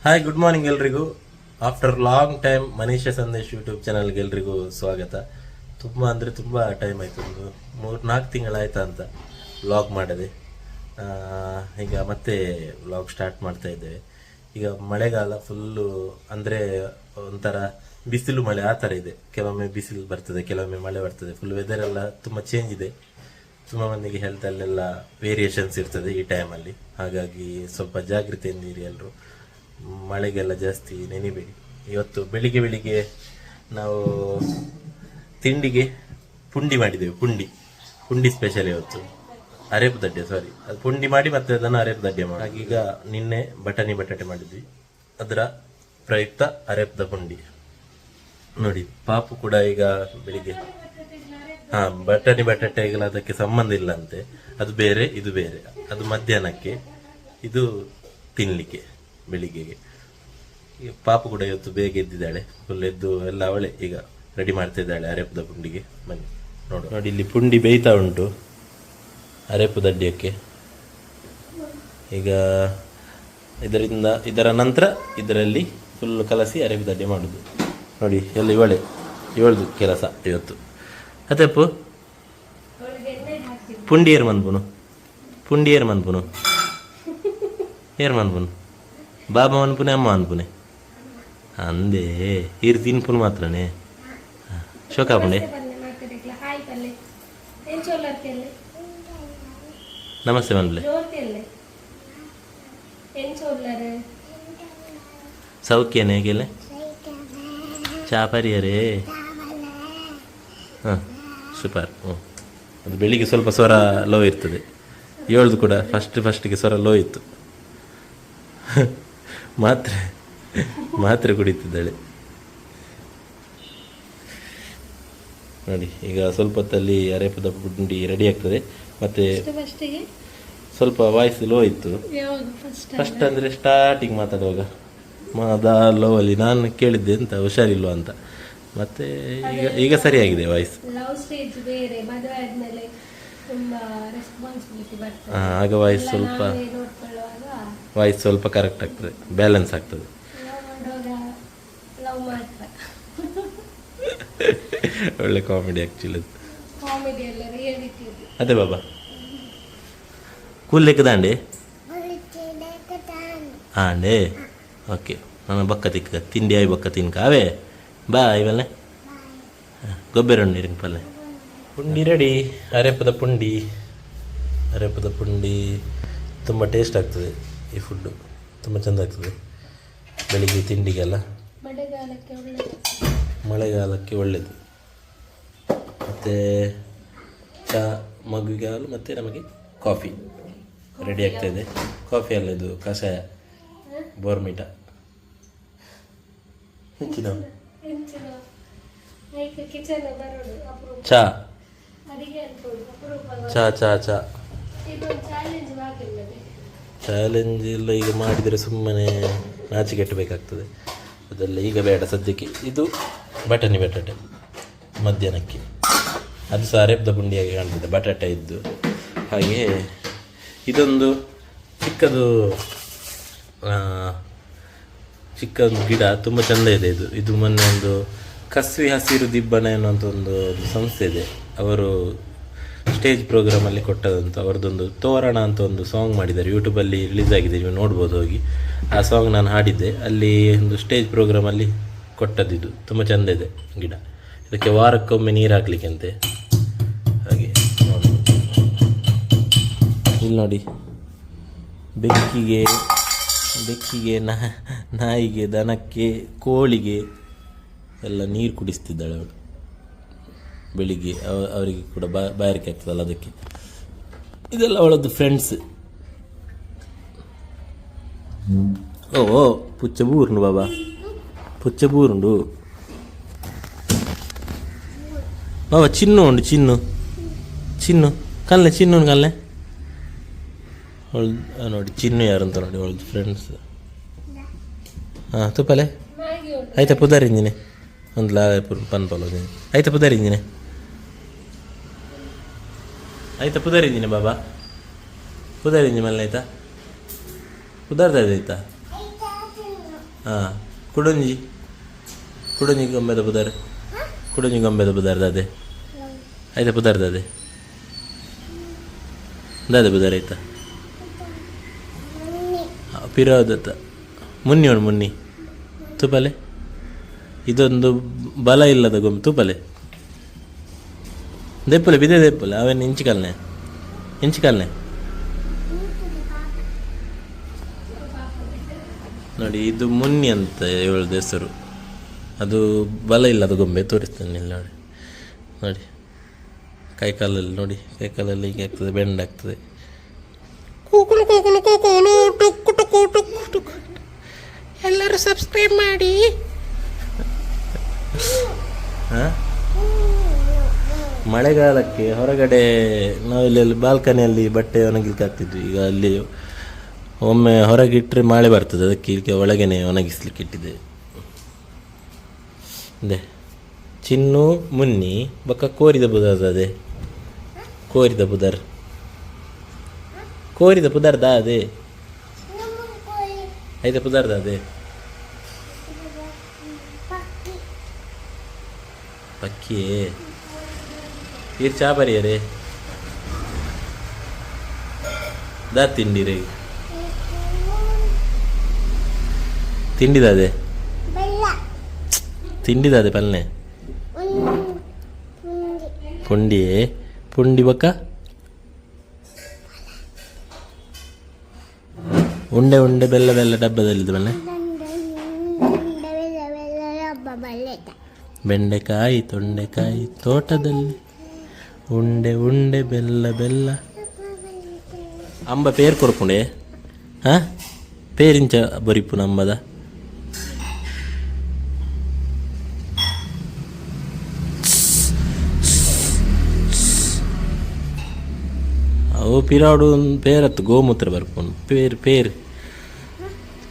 Hi, good morning ಎಲ್ರಿಗೂ. After long time Manisha Sandesh YouTube ಚಾನಲ್ಗೆ ಎಲ್ರಿಗೂ ಸ್ವಾಗತ. ತುಂಬ ಟೈಮ್ ಆಯಿತು, ಒಂದು 3-4 ತಿಂಗಳಾಯ್ತಾ ಅಂತ ವ್ಲಾಗ್ ಮಾಡಿದೆ. ಈಗ ಮತ್ತೆ ವ್ಲಾಗ್ ಸ್ಟಾರ್ಟ್ ಮಾಡ್ತಾ ಇದ್ದೇವೆ. ಈಗ ಮಳೆಗಾಲ ಫುಲ್ಲು, ಅಂದರೆ ಒಂಥರ ಬಿಸಿಲು ಮಳೆ ಆ ಥರ ಇದೆ. ಕೆಲವೊಮ್ಮೆ ಬಿಸಿಲು ಬರ್ತದೆ, ಕೆಲವೊಮ್ಮೆ ಮಳೆ ಬರ್ತದೆ. ಫುಲ್ ವೆದರ್ ಎಲ್ಲ ತುಂಬ ಚೇಂಜ್ ಇದೆ. ತುಂಬ ಮಂದಿಗೆ ಹೆಲ್ತಲ್ಲೆಲ್ಲ ವೇರಿಯೇಷನ್ಸ್ ಇರ್ತದೆ ಈ ಟೈಮಲ್ಲಿ. ಹಾಗಾಗಿ ಸ್ವಲ್ಪ ಜಾಗೃತೆಯಿಂದಿರಿ ಎಲ್ಲರೂ. ಮಳೆಗೆಲ್ಲ ಜಾಸ್ತಿ ನೆನಿಬೇಡಿ. ಇವತ್ತು ಬೆಳಿಗ್ಗೆ ನಾವು ತಿಂಡಿಗೆ ಪುಂಡಿ ಮಾಡಿದ್ದೇವೆ. ಪುಂಡಿ ಸ್ಪೆಷಲ್ ಇವತ್ತು. ಅರೇಪು ದಡ್ಡೆ, ಸಾರಿ, ಅದು ಪುಂಡಿ ಮಾಡಿ ಮತ್ತೆ ಅದನ್ನು ಅರೇಪು ದಡ್ಡೆ ಮಾಡಿ. ಹಾಗೀಗ ನಿನ್ನೆ ಬಟಾಟೆ ಮಾಡಿದ್ವಿ, ಅದರ ಪ್ರಯುಕ್ತ ಅರೇಪದ ಪುಂಡಿ ನೋಡಿ. ಪಾಪು ಕೂಡ ಈಗ ಬೆಳಿಗ್ಗೆ ಬಟಾಟೆಗಳ ಅದಕ್ಕೆ ಸಂಬಂಧ ಇಲ್ಲ ಅಂತೆ. ಅದು ಬೇರೆ, ಇದು ಬೇರೆ. ಅದು ಮಧ್ಯಾಹ್ನಕ್ಕೆ, ಇದು ತಿನ್ಲಿಕ್ಕೆ ಬೆಳಿಗ್ಗೆಗೆ. ಈಗ ಪಾಪು ಕೂಡ ಇವತ್ತು ಬೇಗ ಎದ್ದಿದ್ದಾಳೆ. ಫುಲ್ ಎದ್ದು ಎಲ್ಲ ಅವಳೆ ಈಗ ರೆಡಿ ಮಾಡ್ತಾ ಇದ್ದಾಳೆ ಅರೇಪದ ಪುಂಡಿಗೆ. ಬನ್ನಿ ನೋಡಿ, ಇಲ್ಲಿ ಪುಂಡಿ ಬೇಯ್ತಾ ಉಂಟು ಅರೇಪು ದಡ್ಡಿಯಕ್ಕೆ. ಈಗ ಇದರ ನಂತರ ಇದರಲ್ಲಿ ಫುಲ್ ಕಲಸಿ ಅರೇಪು ದಡ್ಡೆ ಮಾಡುದು ನೋಡಿ. ಎಲ್ಲ ಇವಳದು ಕೆಲಸ ಇವತ್ತು. ಅದೇಪ್ಪು ಪುಂಡಿ ಏರ್ ಮನ್ಪುನು ಬಾಬಾ ಮನ್ಪುನೆ, ಅಮ್ಮ ಮನ್ಪುನೆ ಅಂದೇ ಇರ್ ತಿನ್ಪುನು ಮಾತ್ರನೇ. ಶೋಕಾಪುಂಡೆ ನಮಸ್ತೆ ಮನ್ಲೆ ಸೌಖ್ಯನೇ ಕೆಲೆ ಚಾಪರಿಯರೇ. ಹಾಂ, ಸೂಪರ್. ಅದು ಬೆಳಿಗ್ಗೆ ಸ್ವಲ್ಪ ಸ್ವರ ಲೋ ಇರ್ತದೆ. ಏಳ್ದು ಕೂಡ ಫಸ್ಟಿಗೆ ಸ್ವರ ಲೋ ಇತ್ತು. ಮಾತ್ರೆ ಕುಡಿತಿದ್ದಾಳೆ ನೋಡಿ. ಈಗ ಸ್ವಲ್ಪ ಹೊತ್ತಲ್ಲಿ ಅರೇಪದ ಪುಂಡಿ ರೆಡಿ ಆಗ್ತದೆ. ಮತ್ತೆ ಸ್ವಲ್ಪ ವಾಯ್ಸ್ ಲೋ ಇತ್ತು ಫಸ್ಟ್, ಅಂದರೆ ಸ್ಟಾರ್ಟಿಂಗ್ ಮಾತಾಡುವಾಗ ಲೋ ಅಲ್ಲಿ ನಾನು ಕೇಳಿದ್ದೆ ಅಂತ ಹುಷಾರಿಲ್ವ ಅಂತ. ಮತ್ತೆ ಈಗ ಸರಿಯಾಗಿದೆ ವಾಯ್ಸ್. ಆಗ ವಾಯ್ಸ್ ಸ್ವಲ್ಪ ಕರೆಕ್ಟ್ ಆಗ್ತದೆ, ಬ್ಯಾಲೆನ್ಸ್ ಆಗ್ತದೆ. ಒಳ್ಳೆ ಕಾಮಿಡಿ ಆ್ಯಕ್ಚುಲಿ. ಅದೇ ಬಾಬಾ ಕೂಲ್ಲೆಕ್ಕದಾಂಡೆ ಆಂಡೆ. ಓಕೆ, ನಾನು ಬಕ್ಕ ತಿಕ್ಕ ತಿಂಡಿ ಆಯ್ ಬಕ್ಕ ತಿನ್ಕ ಅವೇ ಬಾ ಇವಲ್ಲೇ ಗೊಬ್ಬೆರಣ್ಣು ಇರಂಗ ಪಲ್ಲೆ. ಪುಂಡಿ ರೆಡಿ. ಅರೇಪದ ಪುಂಡಿ ತುಂಬ ಟೇಸ್ಟ್ ಆಗ್ತದೆ. ಈ ಫುಡ್ಡು ತುಂಬ ಚೆಂದ ಆಗ್ತದೆ ಬೆಳಿಗ್ಗೆ ತಿಂಡಿಗೆಲ್ಲ. ಮಳೆಗಾಲಕ್ಕೆ ಒಳ್ಳೆಯದು. ಮತ್ತು ಚಹಾ ಮಗುವಿಗೆ ಹಾಲು, ಮತ್ತು ನಮಗೆ ಕಾಫಿ ರೆಡಿ ಆಗ್ತಾಯಿದೆ. ಕಾಫಿ ಅಲ್ಲ, ಇದು ಕಷಾಯ, ಬೋರ್ಮಿಟ. ಹೆಚ್ಚಿನ ಚಾ ಚಾಲೆಂಜ್ ಇಲ್ಲ. ಈಗ ಮಾಡಿದರೆ ಸುಮ್ಮನೆ ನಾಚಿಕೆಟ್ಟಬೇಕಾಗ್ತದೆ. ಅದೆಲ್ಲ ಈಗ ಬೇಡ ಸದ್ಯಕ್ಕೆ. ಇದು ಬಟಾಟೆ ಮಧ್ಯಾಹ್ನಕ್ಕೆ. ಅದು ಸಹ ಅರೇಪದ ಪುಂಡಿಯಾಗಿ ಕಾಣ್ತದೆ, ಬಟಾಟೆ ಇದ್ದು. ಹಾಗೆ ಇದೊಂದು ಚಿಕ್ಕದು ಗಿಡ, ತುಂಬ ಚೆಂದ ಇದೆ ಇದು. ಮೊನ್ನೆ ಒಂದು ಕಸ್ವಿ ಹಸಿರು ದಿಬ್ಬಣ ಎನ್ನುವಂಥ ಒಂದು ಸಂಸ್ಥೆ ಇದೆ, ಅವರು ಸ್ಟೇಜ್ ಪ್ರೋಗ್ರಾಮಲ್ಲಿ ಕೊಟ್ಟದಂತ. ಅವರದೊಂದು ತೋರಣ ಅಂತ ಒಂದು ಸಾಂಗ್ ಮಾಡಿದ್ದಾರೆ, ಯೂಟ್ಯೂಬಲ್ಲಿ ರಿಲೀಸ್ ಆಗಿದೆ, ನೀವು ನೋಡ್ಬೋದು ಹೋಗಿ. ಆ ಸಾಂಗ್ ನಾನು ಹಾಡಿದ್ದೆ ಅಲ್ಲಿ ಒಂದು ಸ್ಟೇಜ್ ಪ್ರೋಗ್ರಾಮಲ್ಲಿ ಕೊಟ್ಟದ್ದು. ತುಂಬ ಚೆಂದ ಇದೆ ಗಿಡ. ಇದಕ್ಕೆ ವಾರಕ್ಕೊಮ್ಮೆ ನೀರು ಹಾಕ್ಲಿಕ್ಕಂತೆ. ಹಾಗೆ ಇಲ್ಲಿ ನೋಡಿ, ಬೆಕ್ಕಿಗೆ ನಾಯಿಗೆ, ದನಕ್ಕೆ, ಕೋಳಿಗೆ ಎಲ್ಲ ನೀರು ಕುಡಿಸ್ತಿದ್ದಾಳೆ ಅವಳು ಬೆಳಿಗ್ಗೆ. ಅವರಿಗೆ ಕೂಡ ಬಾಯಾರಿಕೆ ಆಗ್ತದಲ್ಲ, ಅದಕ್ಕೆ. ಇದೆಲ್ಲ ಅವಳದ್ದು ಫ್ರೆಂಡ್ಸ್. ಓ ಪುಚ್ಚಬೂರುಂಡು ಬಾಬಾ, ಪುಚ್ಚಬೂರುಂಡು ಬಾಬಾ. ಚಿನ್ನು ಉಂಡು, ಚಿನ್ನು ಕಲ್ಲೆ, ಚಿನ್ನು ಕಲ್ಲೆ. ಅವಳು ನೋಡಿ, ಚಿನ್ನು ಯಾರು ಅಂತ ನೋಡಿ, ಅವಳದ್ದು ಫ್ರೆಂಡ್ಸ್. ಹಾಂ, ತುಪ್ಪಲೆ ಆಯ್ತಾ ಪುದಾರಿಂಜಿನೆ ಒಂದು ಪನ್ಪಲು ಆಯ್ತಾ ಪುದಾರಿಂಜಿನೆ ಬಾಬಾ, ಪುದಾರಿಂಜಿ ಮಲ್ಲ ಆಯ್ತಾ, ಪುದಾರ್ದಾಯ್ತಾ ಹಾಂ ಕುಡಂಜಿ ಕುಡಂಜಿ ಗೊಂಬೆದ ಪುದಾರ್ ಕುಡಂಜಿ ಗೊಂಬೆದ ಪುದಾರ್ದ ಅದೇ ಆಯ್ತಾ ಪುದಾರ್ದ ಅದೇ ದಾದ ಪುದಾರ್ ಆಯ್ತಾ ಪಿರೋದತ್ತ ಮುನ್ನಿ ಉಂಡು ಮುನ್ನಿ ತುಪಲೆ ಇದೊಂದು ಬಲ ಇಲ್ಲದ ಗೊಂಬೆ ತುಪಲೆ ದೆಪ್ಪಲೆ ಬಿದೆ ದೆಪ್ಪಲೆ ಅವೇನು ಇಂಚಿಕಲ್ನೆ ನೋಡಿ ಇದು ಮುನ್ನಿ ಅಂತ ಹೇಳೋದು ಹೆಸರು. ಅದು ಬಲ ಇಲ್ಲದ ಗೊಂಬೆ ತೋರಿಸ್ತೇನೆ ಇಲ್ಲಿ ನೋಡಿ. ನೋಡಿ ಕೈಕಾಲಲ್ಲಿ ನೋಡಿ, ಕೈಕಾಲಲ್ಲಿ ಹೀಗೆ ಆಗ್ತದೆ, ಬೆಂಡ್ ಆಗ್ತದೆ. ಎಲ್ಲರೂ ಸಬ್ಸ್ಕ್ರೈಬ್ ಮಾಡಿ. ಮಳೆಗಾಲಕ್ಕೆ ಹೊರಗಡೆ ನಾವಿಲ್ಲಿ ಬಾಲ್ಕನಿಯಲ್ಲಿ ಬಟ್ಟೆ ಒಣಗಿಲಿಕ್ಕೆ ಆಗ್ತಿದ್ವಿ. ಈಗ ಅಲ್ಲಿ ಒಮ್ಮೆ ಹೊರಗಿಟ್ಟರೆ ಮಳೆ ಬರ್ತದೆ, ಅದಕ್ಕೆ ಈಗ ಒಳಗೇನೆ ಒಣಗಿಸ್ಲಿಕ್ಕೆ ಇಟ್ಟಿದೆ. ಅದೇ ಚಿನ್ನು ಮುನ್ನಿ ಬೊಕ್ಕ ಕೋರಿದ ಪುದರ್ ಅದೇ ಕೋರಿದ ಪುದರ್ದ ಅದೇ ಐದ ಪುದರ್ದ ಅದೇ ಪಕ್ಕಿಯೇ ಈರ್ ಚಾ ಬರಿಯರೇ ದಾ ತಿಂಡಿರೇ ತಿಂಡಿದಾದೆ ತಿಂಡಿದಾದೆ ಪಲ್ಲೆ ಪುಂಡಿಯೇ ಪುಂಡಿ ಬೊಕ್ಕ ಉಂಡೆ ಉಂಡೆ ಬೆಲ್ಲ ಬೆಲ್ಲ ಡಬ್ಬದಲ್ಲಿದ್ದು ಬಲ್ಲೆ ಬೆಂಡೆಕಾಯಿ ತೊಂಡೆಕಾಯಿ ತೋಟದಲ್ಲಿ ಉಂಡೆ ಉಂಡೆ ಬೆಲ್ಲ ಬೆಲ್ಲ ಅಂಬ ಪೇರು ಕೊಡ್ಕೊಂಡೆ ಹಾಂ ಪೇರಿಂಚ ಬರಿಪು ನಂಬದ ಅವು ಪಿರಾಡು ಪೇರತ್ತು ಗೋಮೂತ್ರ ಬರ್ಪುನು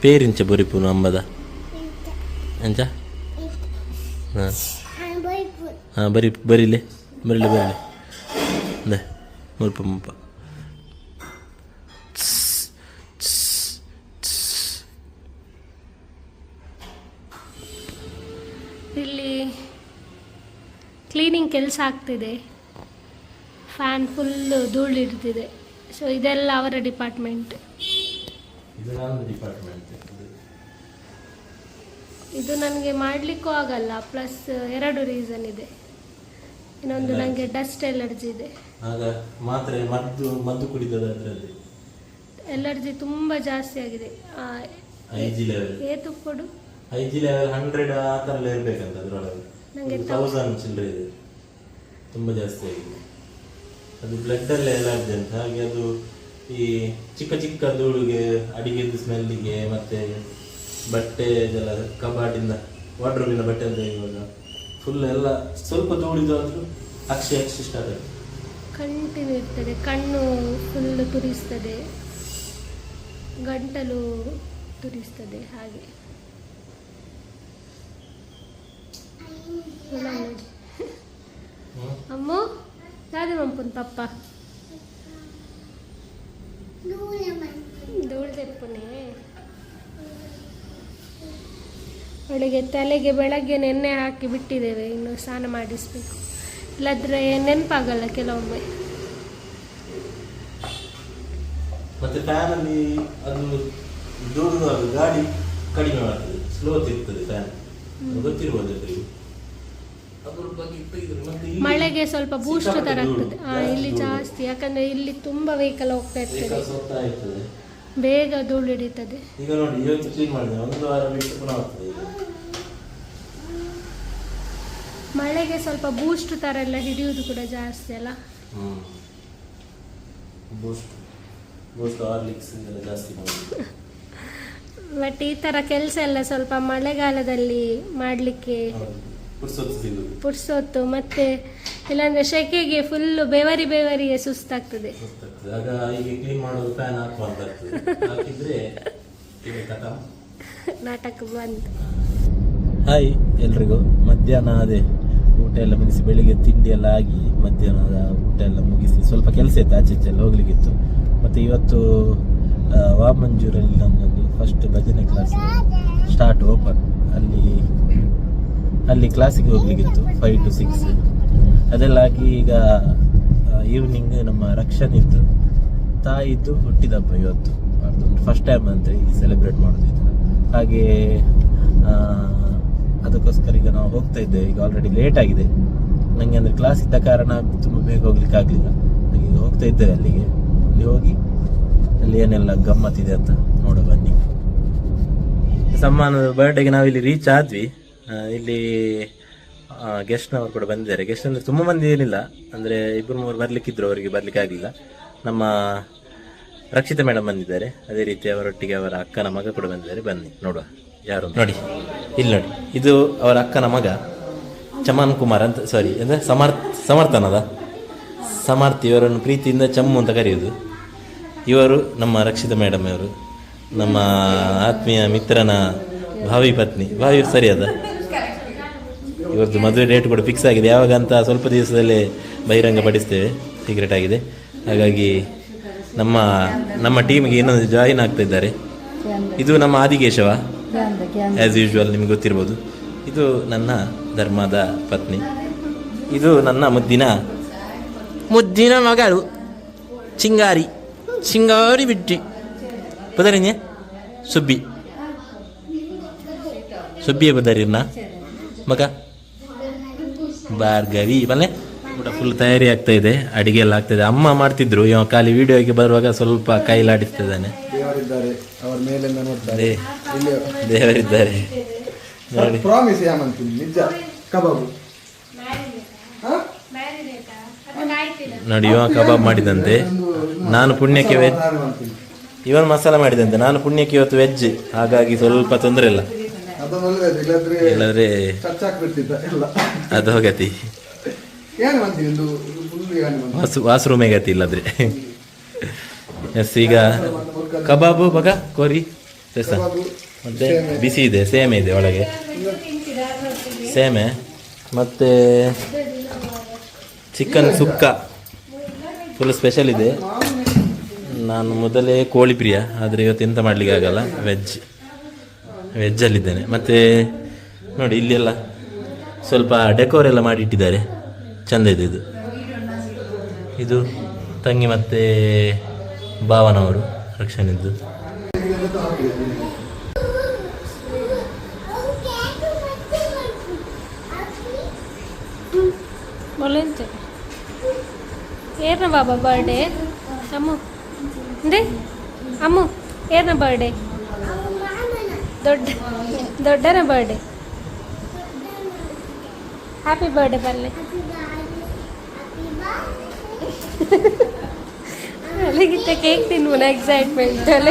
ಪೇರಿಂಚ ಬರಿಪುನು ಅಂಬದ ಎಂಚ ಹಾಂ ಬರಿಲೆ ದೇ ಮುಲ್ಪ ಮುಪ್ಪ ಇಲ್ಲಿ ಕ್ಲೀನಿಂಗ್ ಕೆಲಸ ಆಗ್ತಿದೆ. Fan full ಧೂಳಿಡ್ತಿದೆ. ಸೊ ಇದೆಲ್ಲ ಅವರ ಡಿಪಾರ್ಟ್ಮೆಂಟ್. ಇದು ನನಗೆ ಮಾಡಲಿಕ್ಕೂ ಆಗಲ್ಲ. ಪ್ಲಸ್ 2 ರೀಸನ್ ಇದೆ. ಇನ್ನೊಂದು ನನಗೆ ಡಸ್ಟ್ ಎಲರ್ಜಿ ಇದೆ. ಎಲರ್ಜಿ ತುಂಬ ಜಾಸ್ತಿ ಆಗಿದೆ. ಏತು ಕೊಡು IG ಲೆವೆಲ್ 100 ಆ ಥರ ಇರಬೇಕಂತ. ಅದರೊಳಗೆ ನನಗೆ 1000 ಚಿಲ್ಲರೆ ಇದೆ, ತುಂಬ ಜಾಸ್ತಿ ಆಗಿದೆ. ಅದು ಬ್ಲಡ್ಡಲ್ಲೇ ಎಲರ್ಜಿ ಅಂತ. ಹಾಗೆ ಅದು ಈ ಚಿಕ್ಕ ಚಿಕ್ಕ ಧೂಳಿಗೆ, ಅಡಿಗೆದು ಸ್ಮೆಲ್ಲಿಗೆ, ಮತ್ತು ಬಟ್ಟೆ ಇದೆಲ್ಲ ಕಬಾರ್ಡಿಂದ ವಾರ್ಡ್ರೋಬಿನ ಬಟ್ಟೆ ಅಂತ ಇವಾಗ ಫುಲ್ ಎಲ್ಲ ಸ್ವಲ್ಪ ಧೂಳಿದಾದರೂ ಅಕ್ಷಿ ಸ್ಟಾರ್ಟ್ ಆಗುತ್ತೆ. ಕಂಟಿನ್ಯೂ ಇರ್ತದೆ. ಕಣ್ಣು ಫುಲ್ ತುರಿಸ್ತದೆ, ಗಂಟಲು ತುರಿಸ್ತದೆ. ಹಾಗೆ ಅಮ್ಮ ಯಾವ್ದು ಮಂಪುನ್ ಪಪ್ಪ ಧೂಳು ತೆಪ್ಪುನೇ. ಅವಳಿಗೆ ತಲೆಗೆ ಬೆಳಗ್ಗೆ ಎಣ್ಣೆ ಹಾಕಿ ಬಿಟ್ಟಿದ್ದೇವೆ, ಇನ್ನು ಸ್ನಾನ ಮಾಡಿಸ್ಬೇಕು. ಇಲ್ಲದ್ರೆ ನೆನಪಾಗಲ್ಲ ಕೆಲವೊಮ್ಮೆ. ಮತ್ತೆ ಫ್ಯಾನಲ್ಲಿ ಅದು ಧೂಳು ಗಾಡಿ ಕಡಿಮೆ ಮಾಡ್ತದೆ, ಸ್ಲೋ ತಿರ್ತದೆ ಫ್ಯಾನ್, ಗೊತ್ತಿರ್ಬೋದು. ಮಳೆಗೆ ಸ್ವಲ್ಪ ಬೂಸ್ಟ್ ತರ ಆಗ್ತದೆ. ಇಲ್ಲಿ ಜಾಸ್ತಿ, ಯಾಕಂದ್ರೆ ಇಲ್ಲಿ ತುಂಬಾ ವೆಹಿಕಲ್ ಹೋಗ್ತಾ ಇರ್ತದೆ, ಬೇಗ ಧೂಳು ಹಿಡಿತದೆ. ಈಗ ನೋಡಿ, ಇವತ್ತು ಕ್ಲೀನ್ ಮಾಡಿದೆ, 1 ವಾರ ಬಿಟ್ಟು ಪುನಃ ಆಗ್ತದೆ. ಮಳೆಗೆ ಸ್ವಲ್ಪ ಬೂಸ್ಟ್ ತರ ಎಲ್ಲ ಹಿಡಿಯುವುದು ಕೂಡ ಜಾಸ್ತಿ ಅಲ್ಲ. ಬಟ್ ಈ ತರ ಕೆಲಸ ಎಲ್ಲ ಸ್ವಲ್ಪ ಮಳೆಗಾಲದಲ್ಲಿ ಮಾಡ್ಲಿಕ್ಕೆ ಪುರ್ಸೊತ್ತು. ಮತ್ತೆ ಇಲ್ಲಾಂದ್ರೆ ಸೆಕೆಗೆ ಫುಲ್ ಬೆವರಿಗೆ ಸುಸ್ತಾಗ್ತದೆ. ನಾಟಕ ಬಂತು. ಹಾಯ್ ಎಲ್ರಿಗೂ. ಮಧ್ಯಾಹ್ನ ಅದೇ ಊಟ ಎಲ್ಲ ಮುಗಿಸಿ, ಬೆಳಿಗ್ಗೆ ತಿಂಡಿ ಎಲ್ಲ ಆಗಿ ಮಧ್ಯಾಹ್ನದ ಊಟ ಎಲ್ಲ ಮುಗಿಸಿ ಸ್ವಲ್ಪ ಕೆಲಸ ಇತ್ತು, ಆಚೆ ಎಲ್ಲ ಹೋಗ್ಲಿಕ್ಕಿತ್ತು. ಮತ್ತು ಇವತ್ತು ವಾಮಂಜೂರಲ್ಲಿ ನನ್ನದು ಫಸ್ಟ್ ಭಜನೆ ಕ್ಲಾಸ್ ಸ್ಟಾರ್ಟ್ ಉಂಟು ಓಪನ್, ಅಲ್ಲಿ ಕ್ಲಾಸಿಗೆ ಹೋಗ್ಲಿಕ್ಕಿತ್ತು 5 to 6. ಅದೆಲ್ಲ ಆಗಿ ಈಗ ಈವ್ನಿಂಗ್ ನಮ್ಮ ರಕ್ಷಣಿದ್ದು ತಾಯಿದ್ದು ಹುಟ್ಟಿದಬ್ಬ ಇವತ್ತು. ಅದೊಂದು ಫಸ್ಟ್ ಟೈಮ್ ಅಂತ ಇಲ್ಲಿ ಸೆಲೆಬ್ರೇಟ್ ಮಾಡೋದು ಈ ಥರ. ಹಾಗೆ ಅದಕ್ಕೋಸ್ಕರ ಈಗ ನಾವು ಹೋಗ್ತಾ ಇದ್ದೇವೆ. ಈಗ ಆಲ್ರೆಡಿ ಲೇಟ್ ಆಗಿದೆ ನನಗೆ, ಅಂದರೆ ಕ್ಲಾಸ್ ಇದ್ದ ಕಾರಣ ತುಂಬ ಬೇಗ ಹೋಗ್ಲಿಕ್ಕೆ ಆಗಲಿಲ್ಲ. ಹಾಗೆ ಹೋಗ್ತಾ ಇದ್ದೇವೆ ಅಲ್ಲಿಗೆ. ಅಲ್ಲಿ ಹೋಗಿ ಅಲ್ಲಿ ಏನೆಲ್ಲ ಗಮ್ಮತ್ತಿದೆ ಅಂತ ನೋಡ ಬನ್ನಿ. ಸಮ್ಮಾನದ ಬರ್ಡೇಗೆ ನಾವಿಲ್ಲಿ ರೀಚ್ ಆದ್ವಿ. ಇಲ್ಲಿ ಗೆಸ್ಟ್ನವರು ಕೂಡ ಬಂದಿದ್ದಾರೆ. ಗೆಸ್ಟ್ ಅಂದರೆ ತುಂಬ ಮಂದಿ ಏನಿಲ್ಲ, ಅಂದರೆ 2-3 ಬರ್ಲಿಕ್ಕಿದ್ರು, ಅವರಿಗೆ ಬರ್ಲಿಕ್ಕೆ ಆಗಲಿಲ್ಲ. ನಮ್ಮ ರಕ್ಷಿತಾ ಮೇಡಮ್ ಬಂದಿದ್ದಾರೆ, ಅದೇ ರೀತಿ ಅವರೊಟ್ಟಿಗೆ ಅವರ ಅಕ್ಕನ ಮಗ ಕೂಡ ಬಂದಿದ್ದಾರೆ. ಬನ್ನಿ ನೋಡುವ ಯಾರು ನೋಡಿ. ಇಲ್ಲಿ ನೋಡಿ, ಇದು ಅವರ ಅಕ್ಕನ ಮಗ ಚಮನ್ ಕುಮಾರ್ ಅಂತ, ಸಾರಿ ಅಂದರೆ ಸಮರ್ಥನದ ಸಮರ್ಥಿ. ಇವರನ್ನು ಪ್ರೀತಿಯಿಂದ ಚಮ್ಮು ಅಂತ ಕರೆಯುವುದು. ಇವರು ನಮ್ಮ ರಕ್ಷಿತಾ ಮೇಡಮ್, ಇವರು ನಮ್ಮ ಆತ್ಮೀಯ ಮಿತ್ರನ ಭಾವಿ ಪತ್ನಿ. ಭಾವಿ ಸರಿ ಅದ. ಇವತ್ತು ಮದುವೆ ಡೇಟ್ ಕೂಡ ಫಿಕ್ಸ್ ಆಗಿದೆ. ಯಾವಾಗ ಅಂತ ಸ್ವಲ್ಪ ದಿವಸದಲ್ಲೇ ಬಹಿರಂಗ ಪಡಿಸ್ತೇವೆ, ಸೀಕ್ರೆಟ್ ಆಗಿದೆ. ಹಾಗಾಗಿ ನಮ್ಮ ಟೀಮ್ಗೆ ಇನ್ನೊಂದು ಜಾಯಿನ್ ಆಗ್ತಾ ಇದ್ದಾರೆ. ಇದು ನಮ್ಮ ಆದಿಕೇಶವ, ಆ್ಯಸ್ ಯೂಶ್ವಲ್ ನಿಮ್ಗೆ ಗೊತ್ತಿರ್ಬೋದು. ಇದು ನನ್ನ ಧರ್ಮದ ಪತ್ನಿ. ಇದು ನನ್ನ ಮುದ್ದಿನ ಮಗಳು ಚಿಂಗಾರಿ ಬಿಟ್ಟಿ ಬದರಿನ ಸುಬ್ಬಿಯೇ ಬದರಿನ ಮಗ ಭಾರ್ಗವಿ. ಬಲ್ಲೆ ಊಟ ಫುಲ್ ತಯಾರಿ ಆಗ್ತಾ ಇದೆ, ಅಡಿಗೆ ಎಲ್ಲ ಆಗ್ತಾ ಇದೆ. ಅಮ್ಮ ಮಾಡ್ತಿದ್ರು, ಇವ ಖಾಲಿ ವಿಡಿಯೋಗೆ ಬರುವಾಗ ಸ್ವಲ್ಪ ಕೈಲಾಡಿಸ್ತಿದ್ದಾನೆ. ದೇವರಿದ್ದಾರೆ ನೋಡಿ. ಇವ ಕಬಾಬ್ ಮಾಡಿದಂತೆ, ನಾನು ಪುಣ್ಯಕ್ಕೆ ವೆಜ್. ಇವನ್ ಮಸಾಲ ಮಾಡಿದಂತೆ, ನಾನು ಪುಣ್ಯಕ್ಕೆ ಇವತ್ತು ವೆಜ್. ಹಾಗಾಗಿ ಸ್ವಲ್ಪ ತೊಂದರೆ ಇಲ್ಲ, ಇಲ್ಲದ್ರೆ ಅದು ಹೋಗತಿ ವಾಶ್ರೂಮೇ ಗತಿ ಇಲ್ಲದ್ರೆ. ಎಸ್, ಈಗ ಕಬಾಬು ಬಗ ಕೋರಿ ಮತ್ತೆ ಬಿಸಿ ಇದೆ, ಸೇಮೆ ಇದೆ ಒಳಗೆ, ಸೇಮೆ ಮತ್ತೆ ಚಿಕನ್ ಸುಕ್ಕ ಫುಲ್ ಸ್ಪೆಷಲ್ ಇದೆ. ನಾನು ಮೊದಲೇ ಕೋಳಿ ಪ್ರಿಯ, ಆದರೆ ಇವತ್ತು ಎಂತ ಮಾಡಲಿಕ್ಕೆ ಆಗಲ್ಲ, ವೆಜ್ಜಲ್ಲಿದ್ದೇನೆ. ಮತ್ತು ನೋಡಿ ಇಲ್ಲೆಲ್ಲ ಸ್ವಲ್ಪ ಡೆಕೋರ್ ಎಲ್ಲ ಮಾಡಿಟ್ಟಿದ್ದಾರೆ, ಚೆಂದ ಇದೆ. ಇದು ತಂಗಿ ಮತ್ತು ಭಾವನವರು ರಕ್ಷಣಿದ್ದು. ಏರ್ನ ಬಾಬಾ ಬರ್ಡೇ ಅಮ್ಮು ಅಂದ್ರೆ ಅಮ್ಮು ಏರ್ನ ಬರ್ಡೇ ದೊಡ್ಡನ ಬರ್ಡೇ. ಹ್ಯಾಪಿ ಬರ್ಡೇ ಬರಲಿ. ಅಲ್ಲಿಗಿಂತ ಕೇಕ್ ತಿನ್ನುವ ಎಕ್ಸೈಟ್ಮೆಂಟ್ ಅಲ್ಲ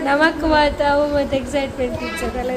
ನಮಕ್ ಮಾತು ಅವು ಮತ್ತು ಎಕ್ಸೈಟ್ಮೆಂಟ್ ಇರ್ತದಲ್ಲ.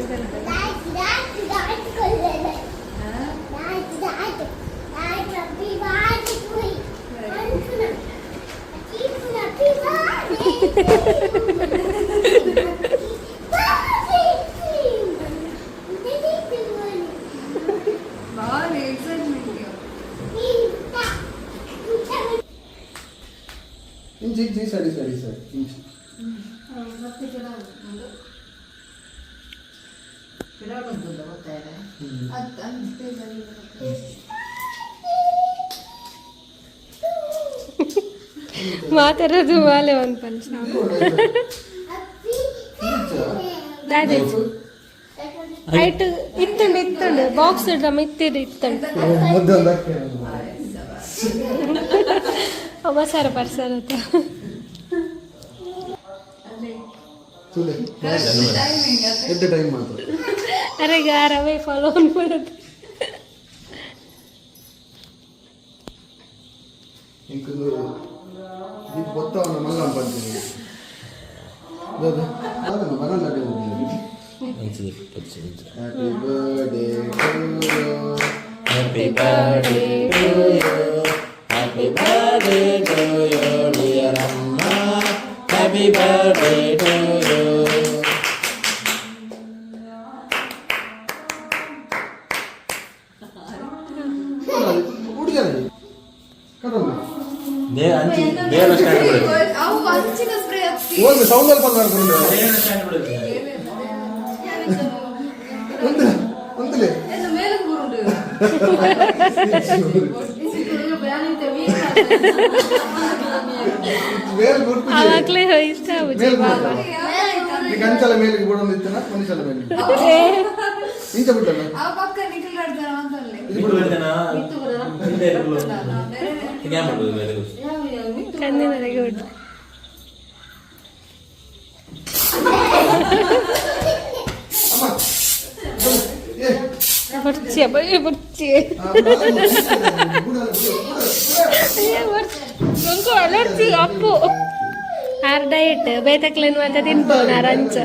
ಮಾತಾಡೋದು ಮಾಲೆ ಒಂದು ಪಂಚ ಹೈಟ್ ಇತ್ತುಂಡು ಬಾಕ್ಸ್ ನಮ್ಮ ಇತ್ತುಂಡು ಒಬ್ಬಸಾರ ಪರ್ಸನ್ ಅಂತ ಅರೆ ಗಾರವೇ ಫಾಲೋ ಮಾಡೋದು. Happy birthday to you. Happy birthday to you, dear Amma. Happy birthday to you. ಒಂದು ಸೌಂಡ್ ಅಲ್ಪ ಮಾಡ್ಕೊಂಡು ಒಂದಲೇ ಅವಾಗ್ಲೇ ಇಷ್ಟ ಆಗುದು ಬಾಬಾ ಗಂಚಲ ಮೇಲೆ ಬಿಡೋದಿತ್ತನ ಮನುಷ್ಯಲ ಮೇಲೆ ಇಂಚ ಬಿಟ್ಟಲ್ಲ ಕಣ್ಣಿನವರೆಗೆ ಬಿಟ್ಟು ಬರ್ಚಿಯ ಬರೀ ಬರ್ಚಿಯ ನಂಗೂ ಅಲರ್ಜಿ ಅಪ್ಪು ಆರ್ ಡಯಟ್ ಬೇತಕ್ಲೇನು ಅಂತ ತಿನ್ಬೋದು ರಂಚ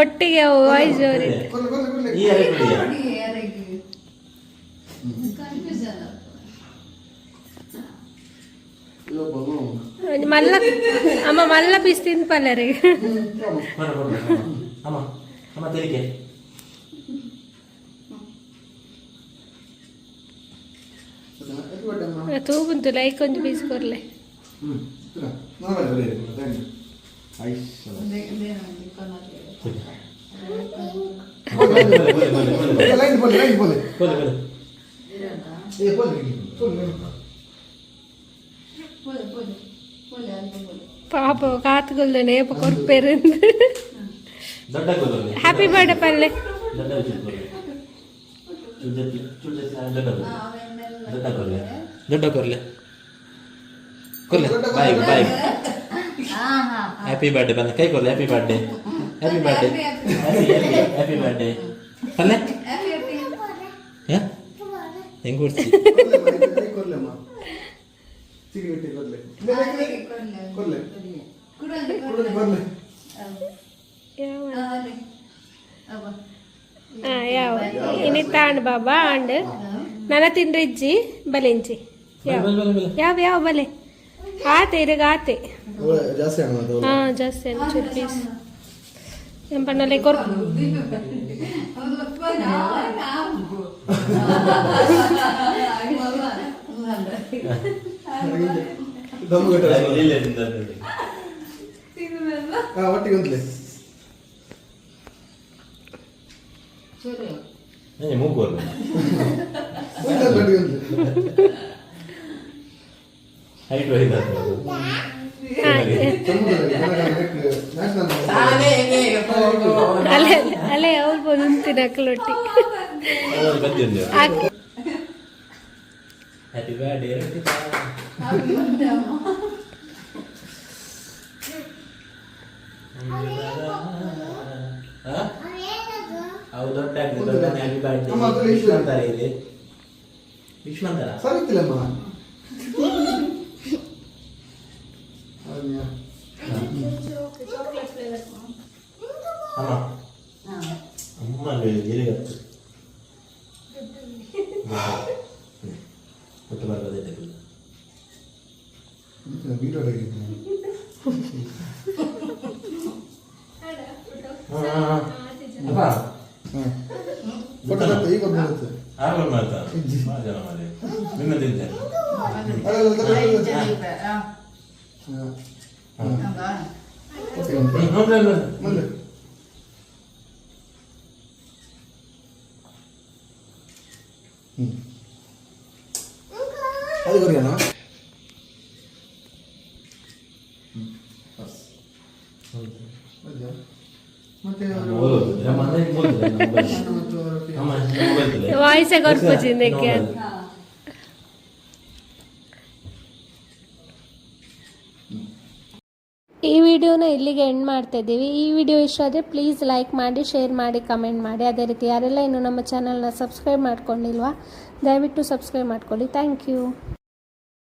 ಒಟ್ಟಿಗೆ ಅವು ವಾಯ್ಸ್ ಜೋರಿ ಮಲ್ಲ ಅಮ್ಮ ಮಲ್ಲ ಪೀಸ್ ತಿನ್ಪಲ್ಲರಿ ತೂಗುಂತು ಲೈಕ್ ಒಂದು ಪೀಸ್ ಕೊರ್ಲೆ ಪಾಪ ಕಾತುಗಲ್ದ ನೇಪ ಕೊರ್ಪೇರು ಹ್ಯಾಪಿ ಬರ್ಡೇ ಪಲ್ಲೆ ದೊಡ್ಡ ಕೊರ್ಲೆ ಕೊರ್ಲೆ ಬಾಯ್ ಬಾಯ್ ಹ್ಯಾಪಿ ಬರ್ಡೇ ಬಂದ ಕೈ ಕೊರ್ಲೆ happy birthday happy birthday happy birthday ಪಲ್ಲೆ ಹೆಂಗ್ ಕೊಡ್ತಿ ಯಾವ ಇನಿ ತಾಂಡ್ ಬಾಬಾ ಅಂಡ್ ನನ್ನ ತಿಂದ್ರಿಜ್ಜಿ ಬಲೆಂಚಿ ಯಾವ ಯಾವ ಬಲೆ ಆತೆ ಇರಗ ಆತೆ ಹಾ ಜಾಸ್ತಿ ಅನ್ಚೂರು ಪೀಸ್ ಎಂಪಣ್ಣಲೆ ಕೊರ್ ಒಟ್ಟಿಗೆ ಒಂದ್ಲೆ ಮೂಗು ಹೈಟ್ ಅಲ್ಲೇ ಅಲ್ಲೇ ಹೋಗ್ಬೋದು ಅಂತೀನಿ ಅಕ್ಕಲೊಟ್ಟಿ ಹ್ಯಾಪಿ ಬರ್ಡೇ ಅವು ದೊಡ್ಡ ಹ್ಯಾಪಿ ಬರ್ಡೇ ವಿಶ್ ಮಾಡ್ತಾರೆ ಇಲ್ಲಿ ವಿಶ್ ಮಾಡ್ತಾರ ಸರಿತಿಲ್ಲಮ್ಮ ಅಮ್ಮ ಅಮ್ಮ ಎಲ್ಲಿಗತ್ತು ಒಟ್ಟು ಬರ್ತದೆ ಈಗ ಆಮೇಲೆ ಮಾಡ್ತಾರೆ ಜನ ಮಾಡಿ ನಿನ್ನ ತಿಂತೇನೆ ಅದು ಕೊರಿಯಾನ ವಾಯ್ಸೇ ಕೊರ್ಪೋಚಿಂದಕ್ಕೆ ಈ ವಿಡಿಯೋನ ಇಲ್ಲಿಗೆ ಎಂಡ್ ಮಾಡ್ತಾ ಇದ್ದೀವಿ. ಈ ವಿಡಿಯೋ ಇಷ್ಟ ಆದರೆ ಪ್ಲೀಸ್ ಲೈಕ್ ಮಾಡಿ, ಶೇರ್ ಮಾಡಿ, ಕಮೆಂಟ್ ಮಾಡಿ. ಅದೇ ರೀತಿ ಯಾರೆಲ್ಲ ಇನ್ನೂ ನಮ್ಮ ಚಾನಲ್ನ ಸಬ್ಸ್ಕ್ರೈಬ್ ಮಾಡ್ಕೊಂಡಿಲ್ವಾ ದಯವಿಟ್ಟು ಸಬ್ಸ್ಕ್ರೈಬ್ ಮಾಡ್ಕೊಳ್ಳಿ. Thank you.